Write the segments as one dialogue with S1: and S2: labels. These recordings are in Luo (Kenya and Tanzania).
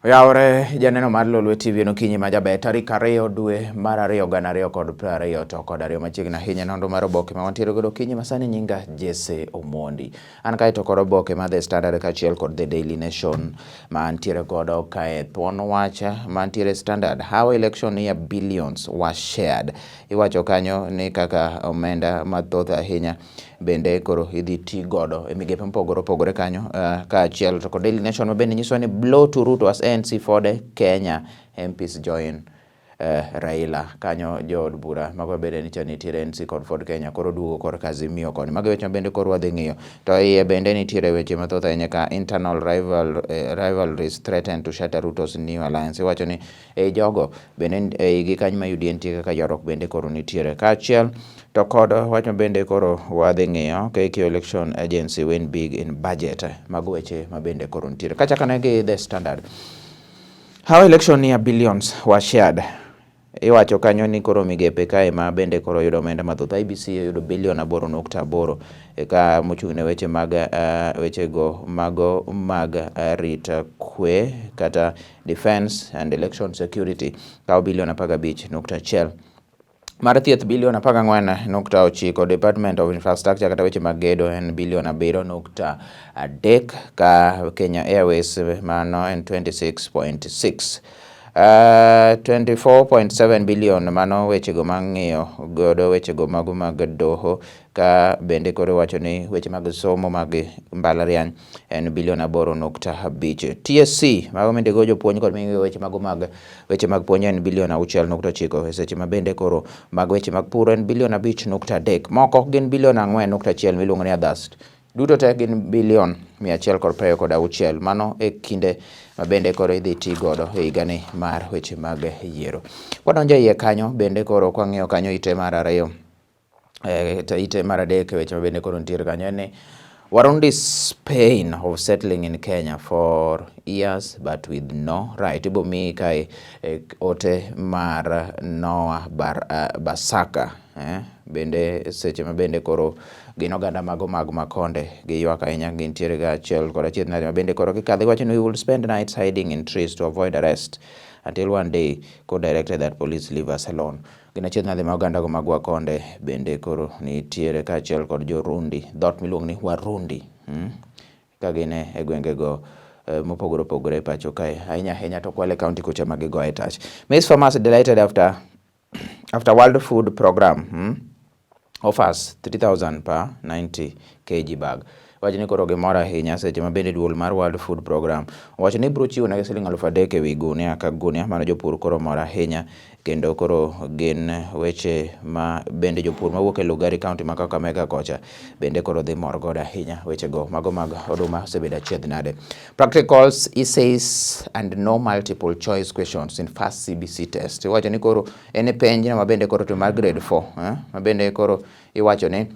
S1: Oyawre janeno mar Lolwe TV nokinyi ma jaber tarik 2 dwe mar 2 2020 to kod 2 machiegni ahinya nondo mar oboke ma wantiere godo kinyi masani nyinga Jesse Omondi. An kae to kod oboke ma The Standard kaachiel kod The Daily Nation ma antiere godo kae thuon wacha ma antiere Standard. How election year billions were shared. Iwacho kanyo ni kaka omenda mathoth ahinya bende koro idhi ti godo e migepe mopogore opogore kanyo kaachiel to kod Daily Nation ma bende nyiso ni blow to Ruto as ANC for Kenya MPs join Raila kanyo jood bura mago bende nitiere ANC kod Ford Kenya koro duogo kor Azimio koni mago weche bende koro wadhi ng'iyo to iye bende nitiere weche mathoth ahinya ka internal rivalries threaten to shatter Ruto's new alliance. Iwacho ni jogo bende gi kanyo ma UDA nitie kaka ywaruok bende koro nitiere kaachiel to kod wach bende koro wadhi ng'iyo KQ election agency win big in budget mago weche ma bende koro nitiere kachakane gi The Standard. How election year billions were shared. Iwacho kanyo ni koro migepe kae ma bende koro yudo omenda mathoth. IBC yudo bilion 8.8 ka mochung'ne weche mag wechego mago mag rita kwe kata defense and election security kao bilion 15.1. Mar thieth bilion 14.9. Department of Infrastructure kata weche mag gedo en bilion 7.3 ka Kenya Airways mano en 26.6. 24.7 billion mano wechego mang'iyo godo wechego mago mag doho ka bende koro wacho ni weche mag somo mag mbalariany en bilion 8.5. TSC mago bende go jopuonj kod miyo weche mago mag weche mag puonj en bilion 6.9. Seche ma bende koro mag weche mag pur en bilion 5.3. Moko gin bilion 4.1 miluongo ni others. Duto te gin bilion 126 mano e kinde ma bende koro idhi ti godo e higani mar weche mag yiero. Kwadonjo iye kanyo bende koro kwang'iyo kanyo ite mar 2 ite mar 3 weche ma bende koro nitiere kanyo ni Warundi's pain of settling in Kenya for years but with no right. Ibo mi kae ote mar Noah Basaka bende seche ma bende koro gin oganda mago mag Makonde gi ywak ahinya gintiere ga achiel kod achiedh nade ma bende koro kikadhi wacho ni we will spend nights hiding in trees to avoid arrest until one day court directed that police leave us alone. Gin achiedh nade ma oganda go mag Wakonde bende koro nitiere ka achiel kod Jorundi dhot miluongo ni Warundi ka gin e gwengego mopogore opogore pacho kae ahinya to Kwale County kucha magigo e touch. Maize farmers delighted after World Food Program offers 3,000 per 90 kg bag. Wacho ni koro gimoro ahinya seche ma bende duol mar World Food Program wacho ni biro chiwo ne siling 3,000 ewi gunia ka gunia mano jopur koro mor ahinya kendo koro gin weche ma bende jopur mawuok e Lugari County ma Kakamega kocha bende koro dhi mor godo ahinya wechego mago mag oduma osebedo achiedh nade. Practicals, essays and no multiple choice questions in first CBC test. Iwacho ni koro en penj ma bende koro to mar grade 4 ma bende koro iwacho ni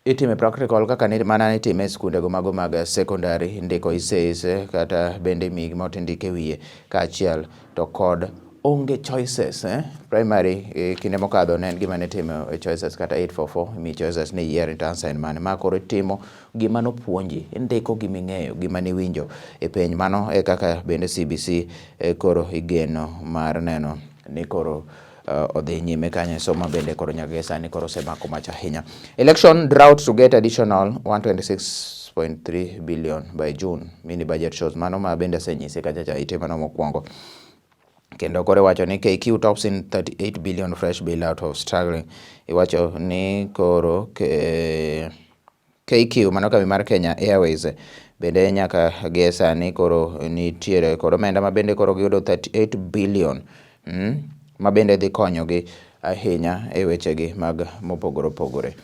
S1: itime practical kaka mana itime e skundego mago mag secondary ndiko essays kata bende mig ma otindike wiye kaachiel to kod onge choices primary kinde mokadho ne en gima ne timo choices kata 844 mi choices ni yier to answer en mane ma koro timo gima nopuonji ndiko gima ing'eyo gima niwinjo e penj mano e kaka bende CBC koro igeno mar neno ni koro odhi nyime kanyo somo bende koro nyaka sani koro semako mach ahinya. Election drought to get additional 126.3 billion by June. Mini budget shows mano ma bende senyise kacha ite mano mokwongo kendo kore wacho ni KQ tops in 38 billion fresh bailout of struggling. Iwacho ni koro KQ mano kambi mar Kenya Airways bende nyaka gi sani koro nitiere koro omenda ma bende koro giyudo 38 billion ma bende dhi konyogi ahinya e wechegi mag mopogore opogore.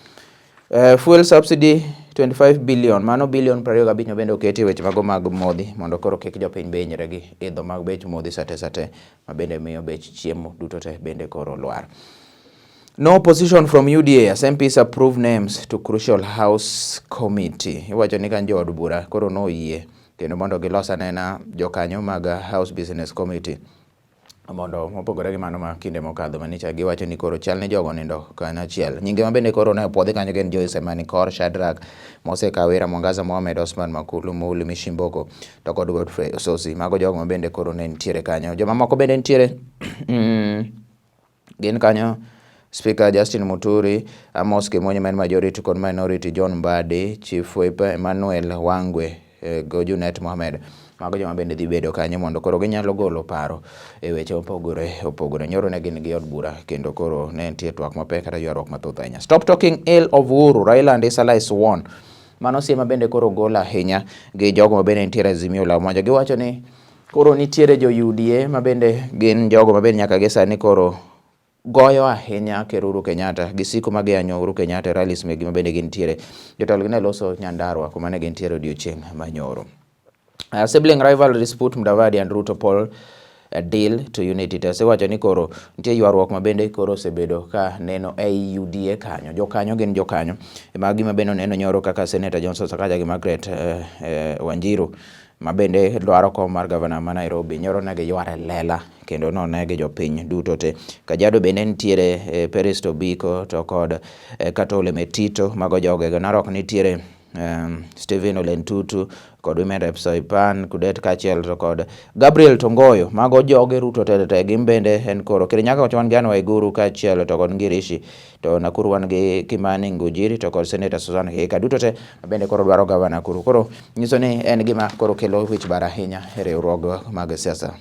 S1: Fuel subsidy 25 billion mano bilion 25 bende oketi weche mago mag modhi mondo koro kik jopiny be hinyre gi idho mag bech modhi sate ma bende miyo bech chiemo duto te bende koro lwar. No opposition from UDA as MPs approve names to crucial House committee. Iwacho ni kan jood bura koro noyie kendo mondo gilos anena jokanyo mag House Business Committee mondo mopogore gi mano ma kinde mokadho manicha giwacho ni koro chal ne jogo nindo kanachiel. Nyinge ma bende koro ne opwodhi kanyo gin Joyce Manikor, Shadrack Mose Kawira, Mwangaza Mohamed, Osman Makulu, Muli Mishimboko to kod Godfrey Ososi. Mago jogo ma bende koro ne nitiere kanyo. Joma moko bende nitiere gin kanyo Speaker Justin Muturi, Amos Kimonyo man Majority kod Minority, John Mbadi, Chief Whip Emmanuel Wangwe, Gojunet Mohamed. Mago joma bende dhi bedo kanyo mondo koro ginyalo golo paro e weche opogore. Nyoro ne gin gi od bura kendo koro ne nitie twak mapek kata ywaruok mathoth ahinya. Stop talking ill of Uhuru, Raila and Isala is sworn. Mano siema bende koro gol ahinya gi jogo ma bende nitiere Azimio la Umoja. Giwacho ni koro nitiere jo UDA ma bende gin jogo ma bende nyaka gi sani koro goyo ahinya ker Uhuru Kenyatta, gisiko ma gianyo Uhuru Kenyatta rallies megi ma bende gintiere. Jotelo gi ne loso Nyandarua kuma ne gintiere odiochieng' manyoro. Sibling rival dispute Mudavadi and Ruto Paul deal to unity. Wacho ni koro nitie ywaruok ma bende koro osebedo ka neno ei UDA kanyo. Jokanyo gin jokanyo. Magi ma bende neno nyoro kaka Senator Johnson Sakaja gi Margaret Wanjiru ma bende dwaro kom mar gavana ma Nairobi. Nyoro ne giyware lela kendo none gi jopiny duto te. Kajiado bende nitiere Peristo Biko to kod Katole Metito. Mago jogego. Narok nitiere Stephen Olentutu kod Women Rep Soipan Kudet kachiel to kod Gabriel Tongoyo. Mago joge Ruto tete gin bende en koro Kirinyaga wan gi Anne Waiguru kachiel to kod Ngirishi, to Nakuru wan gi Kimani Ngujiri to kod Senator Susan Kihika. Duto te bende koro dwaro gavana Nakuru. Koro nyiso ni en gima koro kelo wich bar ahinya e riwruok mag siasa.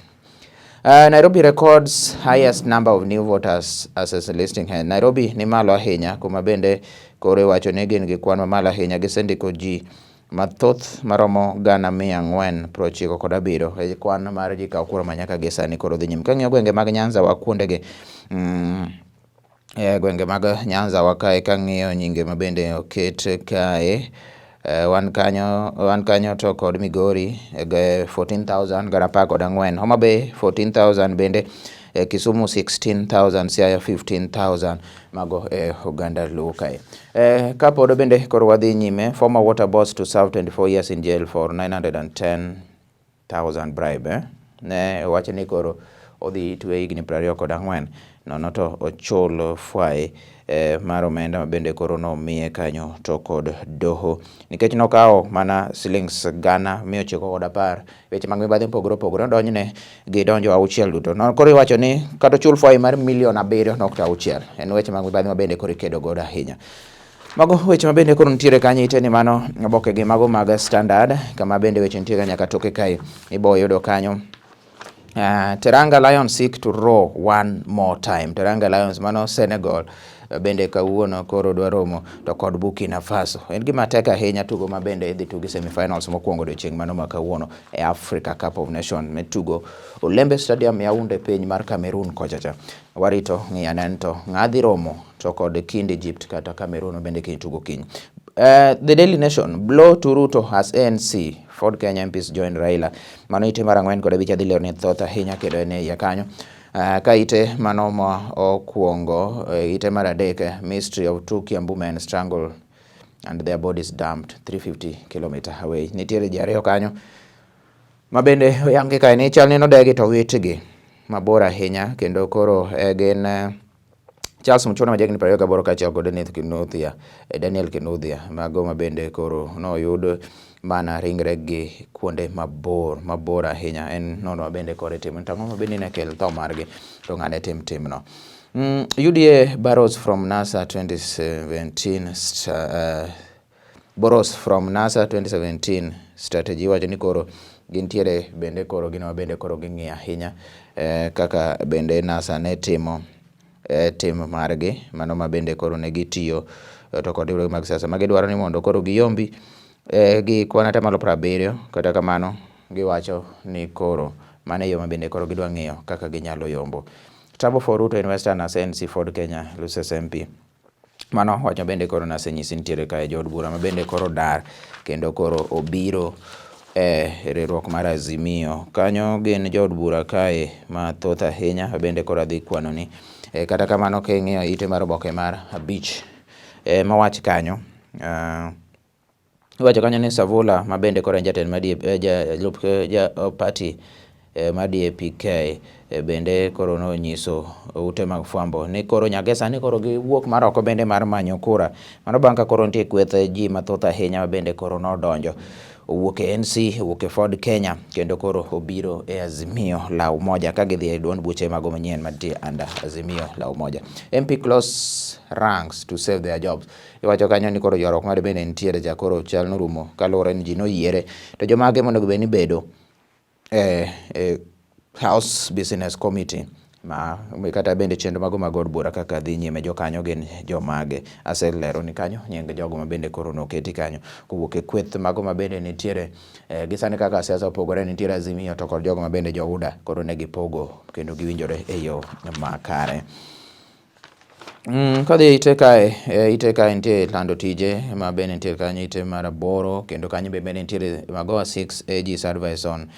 S1: Nairobi records highest number of new voters as a listing here. Nairobi ni malo ahinya kuma bende kore wacho ni gin gi kwan mamalo ahinya. Gisendiko ji mathoth maromo 497 e kwan mar ji ka kura manyaka gi sani koro dhi nyime. Kang'iyo gwenge mag Nyanza wa kuondegi gwenge mag Nyanza wa kae kang'iyo nyinge ma bende oket kae wan kanyo to kod Migori 14,000 gana pa kod ang'wen, Homa Bay 14,000 bende Kisumu 16,000, Siaya 15,000. Mago Uganda Luo kae. Kapod bende koro wadhi nyime. Former water boss to serve 24 years in jail for 910,000 bribe. Ne wacho ni koro odhi itwe higni 24 nono to ochul fwai mar omenda bende koro nomiye kanyo to kod doho nikech nokawo mana shillings 1,910. Weche mag mibadhi pogore odonjne gi donjo 6 duto. No koro iwacho ni kata ochul fwai mar $7.6 en weche mag mibadhi ma bende koro ikedo godo ahinya. Mago weche ma bende koro nitiere kanyo ite ni mano oboke gi mago mag Standard, kama bende weche nitiere nyaka toke kae ibo yudo kanyo. Teranga Lions seek to row one more time. Teranga Lions mano Senegal bende kawuono koro dwaromo to kod Burkina Faso. En gima tek ahinya tugo ma bende idhi tugi semifinals mokwongo odiochieng' mano ma kawuono e Africa Cup of Nations metugo Olembe Stadium Yaounde piny mar Cameroon kochacha. Warito ng'iyanen to ng'adhi romo to kod kind Egypt kata Cameroon bende kitugo kiny. The Daily Nation, blow to Ruto as ANC. Ford Kenya MPs join Raila. Mano ite mar 4 kod 5 adhi leo ne thoth ahinya kendo ne ya kanyo. Ka ite mano ma okuongo ite mar 3 Mystery of 2 Kiambu men strangled and their bodies dumped 350 km away. Nitiere ji ariyo kanyo ma bende oyangi kae ni chal ni nodegi to witgi mabor ahinya kendo koro gin Charles Muchona ma jagni 28 kachiel kod Daniel Kinuthia. Mago ma bende koro noyud mana ringre gi kuonde mabor ahinya. En nono ma bende kore timo tang'o ma bende ne kel tho margi to ng'ane tim no. UDA borrows from NASA 2017 strategy. Wacho ni koro gintiere bende koro gino bende koro ging'i ahinya kaka bende NASA ne timo tim margi mano ma bende koro ne gitiyo to kod riwruoge mag siasa ma gidwaro ni mondo koro giyombi gi kwan ata malo 70. Kata kamano giwacho ni koro mano yo ma bende koro gidwa ng'iyo kaka ginyalo yombo. Trouble for Ruto in Western as ANC Ford Kenya loses MP. Mano wacho bende koro nasenyisi nitiere kae jood bura ma bende koro dar kendo koro obiro riwruok mar Azimio. Kanyo gin jood bura kae ma thoth ahinya bende koro adhi kwano ni kata kamano king'iyo ite mar oboke mar 5 mawach kanyo iwacho kanyo ni Savula ma bende koro en jatend party mar DAPK bende koro nonyiso ute mag fwambo ni koro nyaka sani koro giwuok mar oko bende mar manyo kura. Mano bang' ka koro nitie kweth ji mathoth ahinya ma bende koro nodonjo, owuok e NC, owuok e Ford Kenya, kendo koro obiro e Azimio la Umoja ka gidhi e duond buche mago manyien mantie under Azimio la Umoja. MP close ranks to save their jobs. Iwacho kanyo ni koro ywaruok mar bende nitiere ja koro chal norumo kaluwore ni ji noyiere to jomage mondo bed ni bedo House Business Committee ma kata bende chenro mago mag od bura kaka dhi nyime jokanyo gin jomage. Aselero ni kanyo nying jogo ma bende koro noketi kanyo kowuok e kweth mago ma bende nitiere gi sani kaka siasa opogore, nitiere Azimio to kod jogo ma bende jo-UDA koro ne gipogo kendo giwinjore e yo makare. Kadhi ite kae nitie lando tije ma bende nitiere kanyo, ite mar 8 kendo kanyo bende nitiere Magoha 6 AG's advice on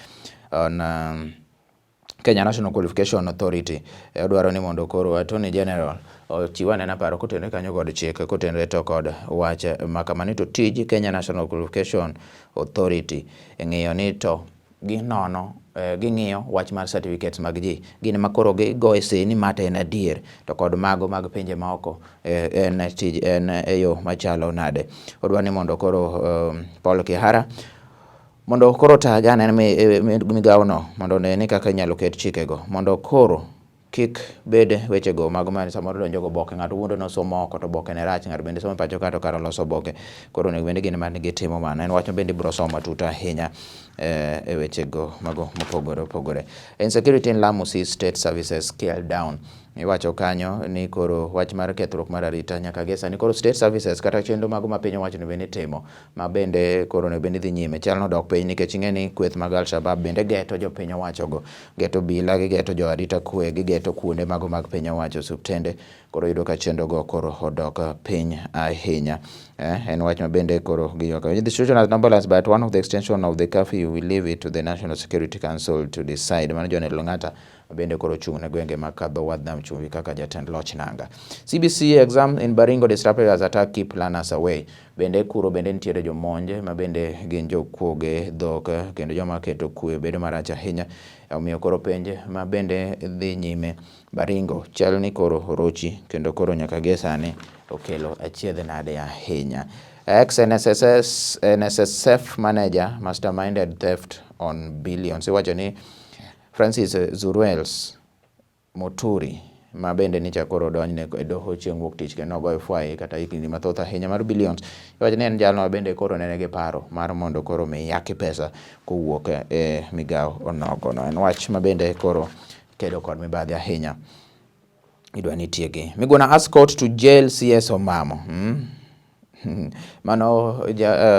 S1: Kenya National Qualification Authority. Odwaro ni mondo koro Attorney General ochiw anena paro kotenore kanyo kod chik, kotenore to kod wach makamani to tij Kenya National Qualification Authority ng'iyo ni to ginono ging'iyo wach mar certificates mag ji gin makoro gigoe seni mate en adier to kod mago mag pinje maoko en e yo machalo nade. Odwaro ni mondo koro Paul Kihara mondo koro tagana migawono mondo ne ni kaka inyalo ket chikego mondo koro kik bed wechego mago ma samoro donjo go boke, ng'ato wuondo nosomo oko to boke ne rach, ng'ato bende somo pacho ka to karo loso boke, koro nego bende gin ma gitimo mana. En wach bende biro somo matut ahinya e wechego mago mopogore opogore. Insecurity in Lamu sees state services scaled down. Iwacho kanyo ni koro wach mar kethruok mar arita nyaka gesa ni koro state services kata chenro mago ma piny owacho ne bende timo ma bende koro ne bende dhi nyime chal no dok piny nikech ing'e ni kweth mag Al-Shabab bende geto jo piny owacho go, geto bila, gigeto jo arita kwe, gigeto kuonde mago mag piny owacho, subtende. Koro yudo ka chenro go koro odok piny ahinya. En wach ma bende koro giyoka. The situation has no balance, but one of the extension of the curfew will leave it to the National Security Council to decide. Mano John Elong'ata bende koro chung' ne gwenge makadho wadh nam chumbi kaka jatend loch nanga. CBC exam in Baringo disrupted as attack keep learners away. Bende kuro bende nitiere jomonje ma bende gin jokwoge dhok kendo joma keto kwe bedo marach ahinya. Omiyo koro penje ma bende dhi nyime Baringo chal ni koro orochi kendo koro nyaka gie sani okelo achiedh nade ahinya. Ex-NSSF manager masterminded theft on billions. Iwacho ni Francis Zuruels Moturi ma bende ni chakoro donjne e doho chieng' wuok tich kendo goyo fwai kata higni mathoth ahinya mar billions. Iwacho ni en jalno bende koro nene gi paro mar mondo koro mi yaki pesa kowuok e migawo onogono. En wach ma bende koro kedo kod mibadhi ahinya. Idwa ni tiegi Miguna ask court to jail CS Omamo. Mano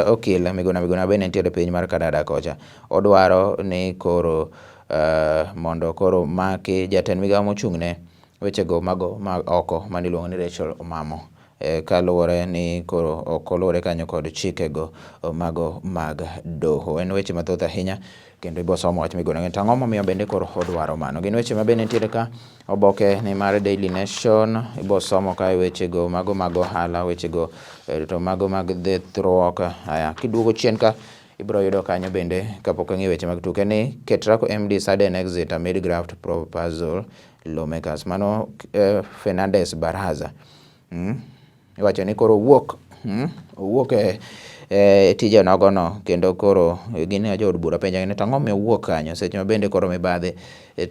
S1: okil Miguna bende nitiere piny mar Kanada kocha. Odwaro ni koro mondo koro maki jatend migawo mochung'ne wechego mago mag oko maniluongo ni Rachel Omamo kaluwore ni koro okoluwore kanyo kod chikego mago mag doho. En weche mathoth ahinya kendo ibo somo wach Miguna ng'e tang'o momiyo bende koro odwaro mano. Gin weche ma bende nitiere ka oboke ni mar Daily Nation ibo somo ka wechego mago mag ohala, wechego to mago mag dhithruok. Haya, kiduogo chien ka ibro yudo kanyo bende kapok ang'e weche mag tuke ni Ketraco MD sudden exit amid graft proposal lawmakers. Mano Fernandez Baraza iwacho ni koro owuok tije nogono kendo koro gin jo od bura penja ni tang'o mi owuok kanyo seche ma bende koro mibadhi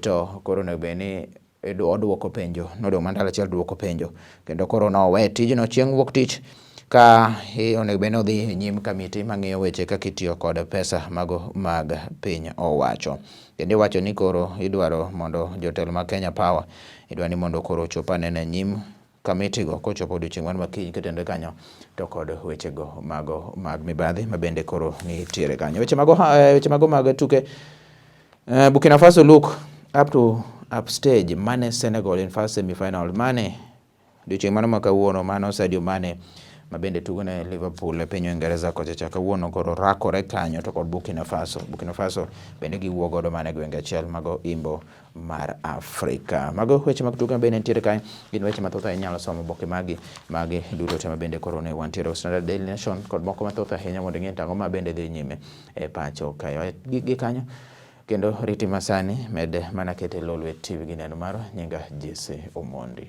S1: to koro nego bed ni odwoko penjo, nodong' mandalo achiel dwoko penjo kendo koro nowe tijno chieng' wuok tich ka onego bed ni odhi nyim kamiti mang'iyo weche kaka itiyo kod pesa mago mag piny owacho. Kendo iwacho ni koro idwaro mondo jotelo mag Kenya Power idwa ni mondo koro ochop anene nyim kamiti go kochopo odiochieng' mar makiny ketende kanyo to kod wechego mago mag mibadhi ma bende koro nitiere kanyo. Weche mago mag tuke. Burkina Faso look up to upstage Mane Senegal in first semi-final. Mane odiochieng' mano ma kawuono mano Sadio Mane ma bende tugo ne Liverpool e piny Uingereza kocha kawuono koro rakore kanyo to kod Burkina Faso bende giwuok godo mane gwenge achiel mago imbo mar Afrika. Mago weche mag tuke bende nitiere kanyo, gin weche mathoth ahinya inyalo somo boke magi duto te ma bende koro ne wantiere Standard, Daily Nation kod moko mathoth ahinya mondo ing'e tang'o ma bende dhi nyime e pacho kayo gi kanyo. kendo riti masani med mana kete lolwe TV gi neno maro nyinga Jesse Omondi.